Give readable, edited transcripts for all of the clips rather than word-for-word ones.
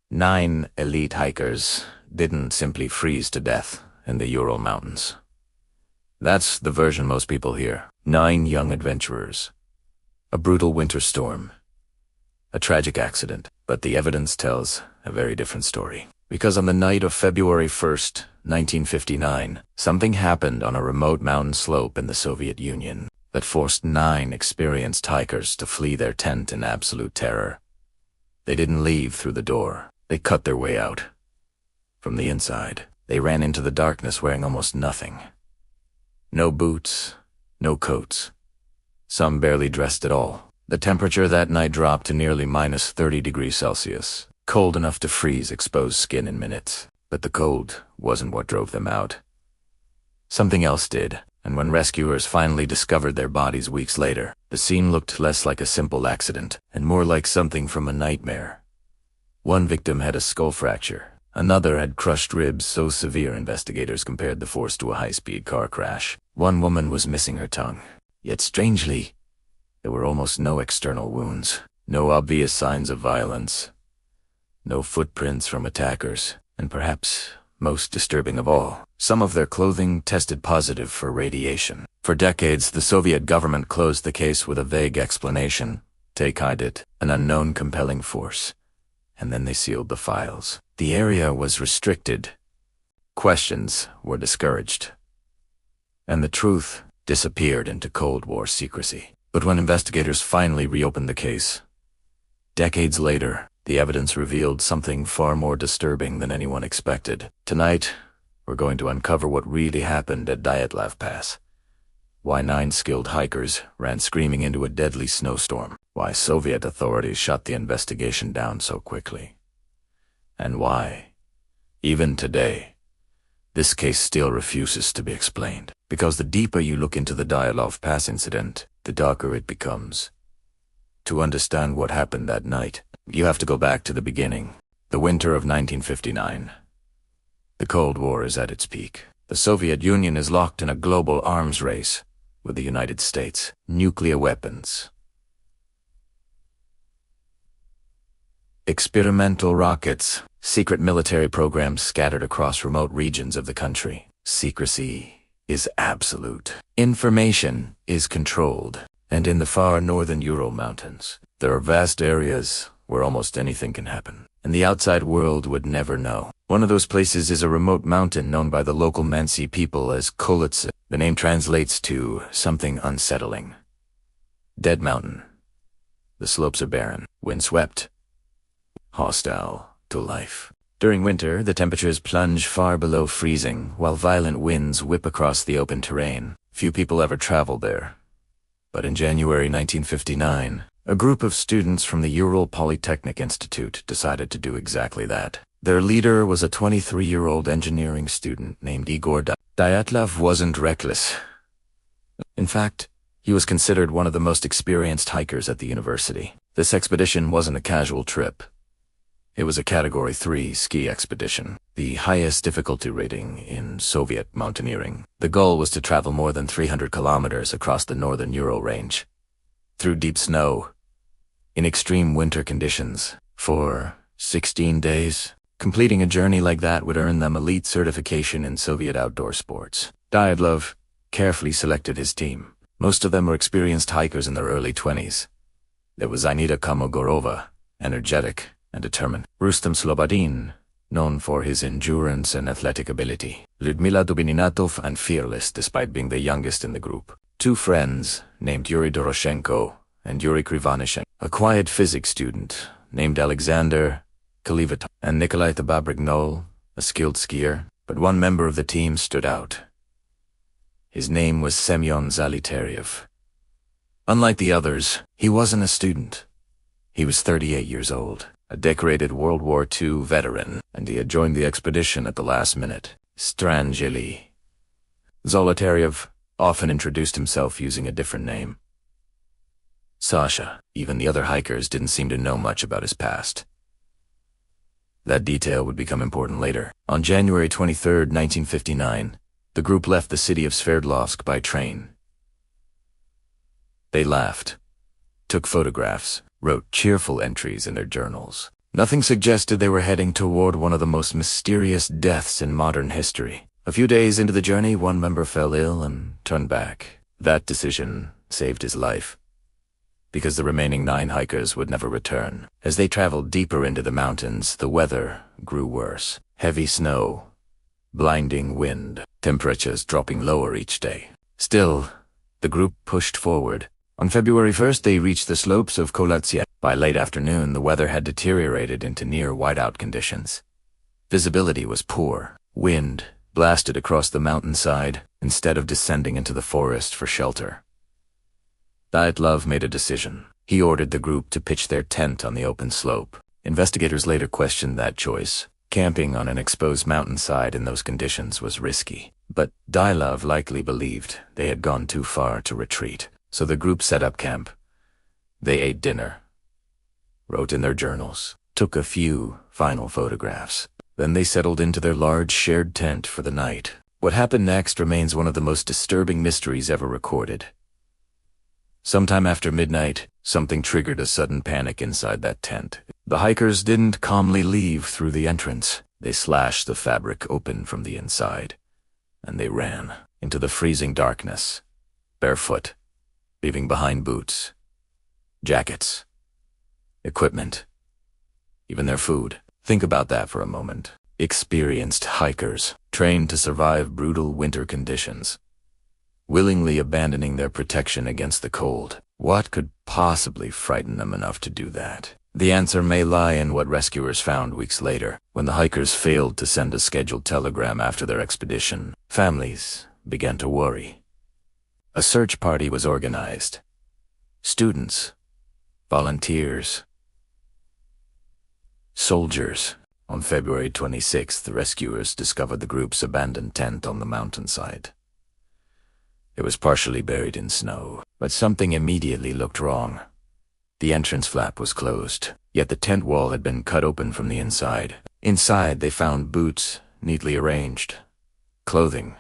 9 elite hikers didn't simply freeze to death in the Ural Mountains. That's the version most people hear. 9 young adventurers. A brutal winter storm. A tragic accident. But the evidence tells a very different story. Because on the night of February 1st, 1959, something happened on a remote mountain slope in the Soviet Union that forced 9 experienced hikers to flee their tent in absolute terror. They didn't leave through the door. They cut their way out. From the inside, they ran into the darkness wearing almost nothing. No boots, no coats. Some barely dressed at all. The temperature that night dropped to nearly minus 30 degrees Celsius, cold enough to freeze exposed skin in minutes. But the cold wasn't what drove them out. Something else did, and when rescuers finally discovered their bodies weeks later, the scene looked less like a simple accident and more like something from a nightmare. One victim had a skull fracture. Another had crushed ribs so severe investigators compared the force to a high-speed car crash. One woman was missing her tongue. Yet strangely, there were almost no external wounds, no obvious signs of violence, no footprints from attackers, and perhaps most disturbing of all, some of their clothing tested positive for radiation. For decades, the Soviet government closed the case with a vague explanation. Take hide it, an unknown compelling force. And then they sealed the files. The area was restricted. Questions were discouraged. And the truth disappeared into Cold War secrecy. But when investigators finally reopened the case, decades later, the evidence revealed something far more disturbing than anyone expected. Tonight, we're going to uncover what really happened at Dyatlov Pass. Why 9 skilled hikers ran screaming into a deadly snowstorm. Why Soviet authorities shut the investigation down so quickly. And why, even today, this case still refuses to be explained. Because the deeper you look into the Dyatlov Pass incident, the darker it becomes. To understand what happened that night, you have to go back to the beginning, the winter of 1959. The Cold War is at its peak. The Soviet Union is locked in a global arms race with the United States, nuclear weapons, experimental rockets, secret military programs scattered across remote regions of the country. Secrecy is absolute. Information is controlled. And in the far northern Ural Mountains, there are vast areas where almost anything can happen, and the outside world would never know. One of those places is a remote mountain known by the local Mansi people as Kolitsa. The name translates to something unsettling. Dead mountain. The slopes are barren, windswept, hostile to life. During winter, the temperatures plunge far below freezing, while violent winds whip across the open terrain. Few people ever traveled there. But in January 1959, a group of students from the Ural Polytechnic Institute decided to do exactly that. Their leader was a 23-year-old engineering student named Igor Dyatlov. Wasn't reckless. In fact, he was considered one of the most experienced hikers at the university. This expedition wasn't a casual trip. It was a Category 3 ski expedition, the highest difficulty rating in Soviet mountaineering. The goal was to travel more than 300 kilometers across the northern Ural range, through deep snow, in extreme winter conditions, for 16 days. Completing a journey like that would earn them elite certification in Soviet outdoor sports. Dyatlov carefully selected his team. Most of them were experienced hikers in their early 20s. There was Anita Komogorova, energetic and determined. Rustam Slobodin, known for his endurance and athletic ability. Lyudmila Dubininatov, and fearless despite being the youngest in the group. 2 friends, named Yuri Doroshenko and Yuri Krivanishenko. A quiet physics student, named Alexander Kalivatov, and Nikolai Tababrignol, a skilled skier. But one member of the team stood out. His name was Semyon Zaliteryev. Unlike the others, he wasn't a student. He was 38 years old. A decorated World War II veteran, and he had joined the expedition at the last minute. Strangely. Zolotaryev often introduced himself using a different name. Sasha. Even the other hikers didn't seem to know much about his past. That detail would become important later. On January 23, 1959, the group left the city of Sverdlovsk by train. They laughed, took photographs, wrote cheerful entries in their journals. Nothing suggested they were heading toward one of the most mysterious deaths in modern history. A few days into the journey, one member fell ill and turned back. That decision saved his life, because the remaining 9 hikers would never return. As they traveled deeper into the mountains, the weather grew worse. Heavy snow, blinding wind, temperatures dropping lower each day. Still, the group pushed forward. On February 1st, they reached the slopes of Kolatsiak. By late afternoon, the weather had deteriorated into near whiteout conditions. Visibility was poor. Wind blasted across the mountainside instead of descending into the forest for shelter. Dyatlov made a decision. He ordered the group to pitch their tent on the open slope. Investigators later questioned that choice. Camping on an exposed mountainside in those conditions was risky. But Dyatlov likely believed they had gone too far to retreat. So the group set up camp. They ate dinner, wrote in their journals, took a few final photographs. Then they settled into their large shared tent for the night. What happened next remains one of the most disturbing mysteries ever recorded. Sometime after midnight, something triggered a sudden panic inside that tent. The hikers didn't calmly leave through the entrance. They slashed the fabric open from the inside, and they ran into the freezing darkness, barefoot, leaving behind boots, jackets, equipment, even their food. Think about that for a moment. Experienced hikers, trained to survive brutal winter conditions, willingly abandoning their protection against the cold. What could possibly frighten them enough to do that? The answer may lie in what rescuers found weeks later. When the hikers failed to send a scheduled telegram after their expedition, families began to worry. A search party was organized. Students, volunteers, soldiers. On February 26th, the rescuers discovered the group's abandoned tent on the mountainside. It was partially buried in snow, but something immediately looked wrong. The entrance flap was closed, yet the tent wall had been cut open from the inside. Inside, they found boots neatly arranged, clothing,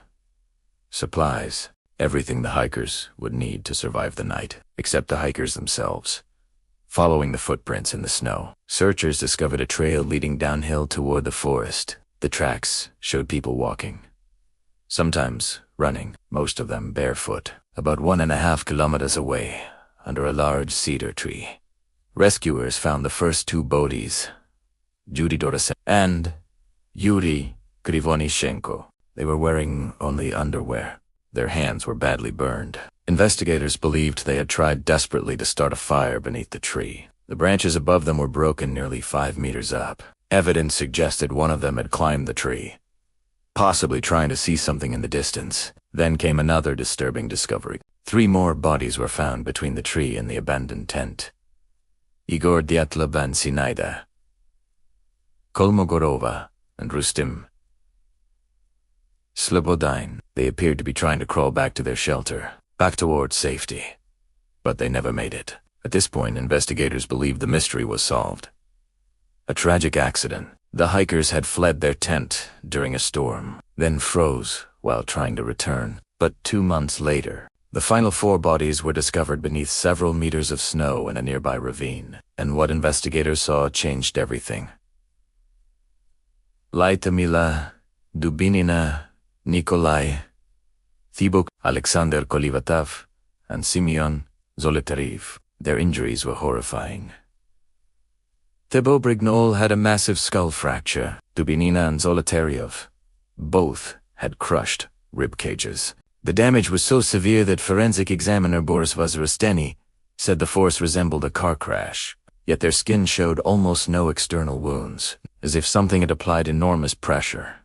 supplies, everything the hikers would need to survive the night, except the hikers themselves. Following the footprints in the snow, searchers discovered a trail leading downhill toward the forest. The tracks showed people walking, sometimes running, most of them barefoot, about 1.5 kilometers away, under a large cedar tree. Rescuers found the first 2 bodies, Judy Dorosen and Yuri Krivonishenko. They were wearing only underwear. Their hands were badly burned. Investigators believed they had tried desperately to start a fire beneath the tree. The branches above them were broken nearly 5 meters up. Evidence suggested one of them had climbed the tree, possibly trying to see something in the distance. Then came another disturbing discovery. 3 more bodies were found between the tree and the abandoned tent. Igor Dyatlov and Sinaida, Kolmogorova, and Rustim Slobodin. They appeared to be trying to crawl back to their shelter, back towards safety. But they never made it. At this point, investigators believed the mystery was solved. A tragic accident. The hikers had fled their tent during a storm, then froze while trying to return. But 2 months later, the final 4 bodies were discovered beneath several meters of snow in a nearby ravine. And what investigators saw changed everything. Lyudmila Dubinina, Nikolai Thibuk, Alexander Kolivatov, and Simeon Zolotarev. Their injuries were horrifying. Thibaut Brignol had a massive skull fracture. Dubinina and Zolotarev both had crushed rib cages. The damage was so severe that forensic examiner Boris Vazrosteny said the force resembled a car crash. Yet their skin showed almost no external wounds, as if something had applied enormous pressure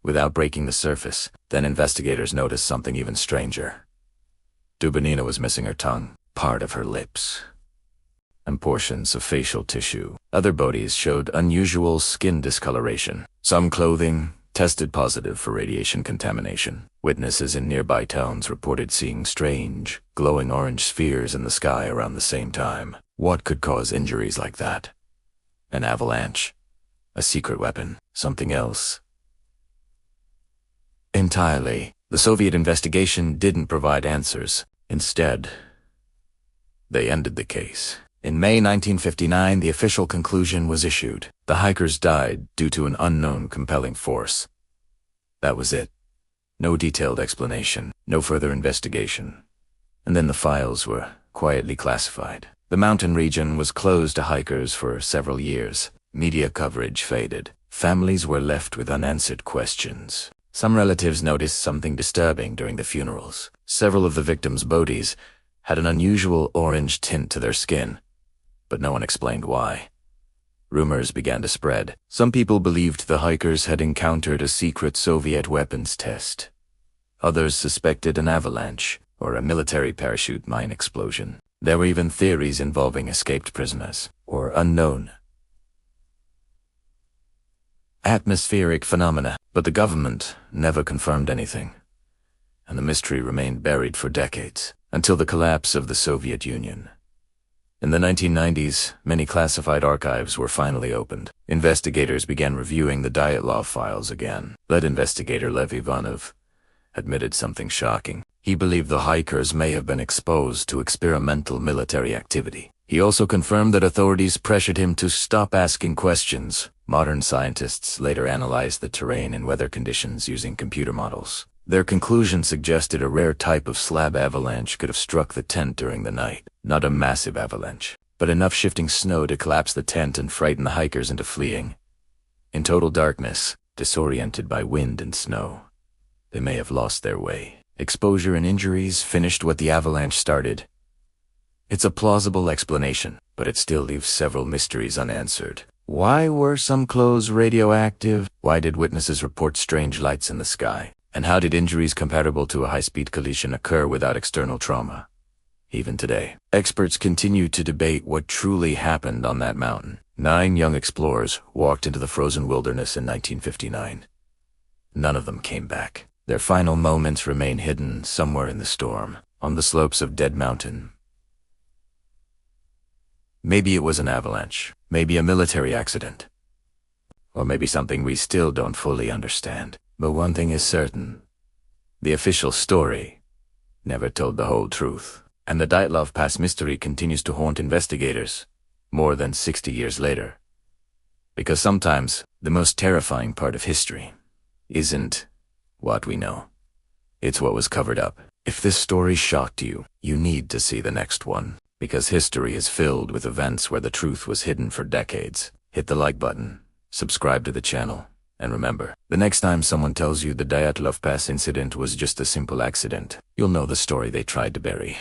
without breaking the surface. Then investigators noticed something even stranger. Dubinina was missing her tongue, part of her lips, and portions of facial tissue. Other bodies showed unusual skin discoloration. Some clothing tested positive for radiation contamination. Witnesses in nearby towns reported seeing strange, glowing orange spheres in the sky around the same time. What could cause injuries like that? An avalanche? A secret weapon? Something else? Entirely. The Soviet investigation didn't provide answers. Instead, they ended the case. In May 1959, the official conclusion was issued. The hikers died due to an unknown compelling force. That was it. No detailed explanation, no further investigation. And then the files were quietly classified. The mountain region was closed to hikers for several years. Media coverage faded. Families were left with unanswered questions. Some relatives noticed something disturbing during the funerals. Several of the victims' bodies had an unusual orange tint to their skin, but no one explained why. Rumors began to spread. Some people believed the hikers had encountered a secret Soviet weapons test. Others suspected an avalanche or a military parachute mine explosion. There were even theories involving escaped prisoners or unknown atmospheric phenomena, but the government never confirmed anything, and the mystery remained buried for decades, until the collapse of the Soviet Union. In the 1990s, many classified archives were finally opened. Investigators began reviewing the Dyatlov files again. Lead investigator Lev Ivanov admitted something shocking. He believed the hikers may have been exposed to experimental military activity. He also confirmed that authorities pressured him to stop asking questions. Modern scientists later analyzed the terrain and weather conditions using computer models. Their conclusion suggested a rare type of slab avalanche could have struck the tent during the night. Not a massive avalanche, but enough shifting snow to collapse the tent and frighten the hikers into fleeing. In total darkness, disoriented by wind and snow, they may have lost their way. Exposure and injuries finished what the avalanche started. It's a plausible explanation, but it still leaves several mysteries unanswered. Why were some clothes radioactive? Why did witnesses report strange lights in the sky? And how did injuries comparable to a high-speed collision occur without external trauma? Even today, experts continue to debate what truly happened on that mountain. 9 young explorers walked into the frozen wilderness in 1959. None of them came back. Their final moments remain hidden somewhere in the storm, on the slopes of Dead Mountain. Maybe it was an avalanche, maybe a military accident, or maybe something we still don't fully understand. But one thing is certain: the official story never told the whole truth, and the Dyatlov Pass mystery continues to haunt investigators more than 60 years later. Because sometimes the most terrifying part of history isn't what we know, it's what was covered up. If this story shocked you, you need to see the next one, because history is filled with events where the truth was hidden for decades. Hit the like button, subscribe to the channel, and remember, the next time someone tells you the Dyatlov Pass incident was just a simple accident, you'll know the story they tried to bury.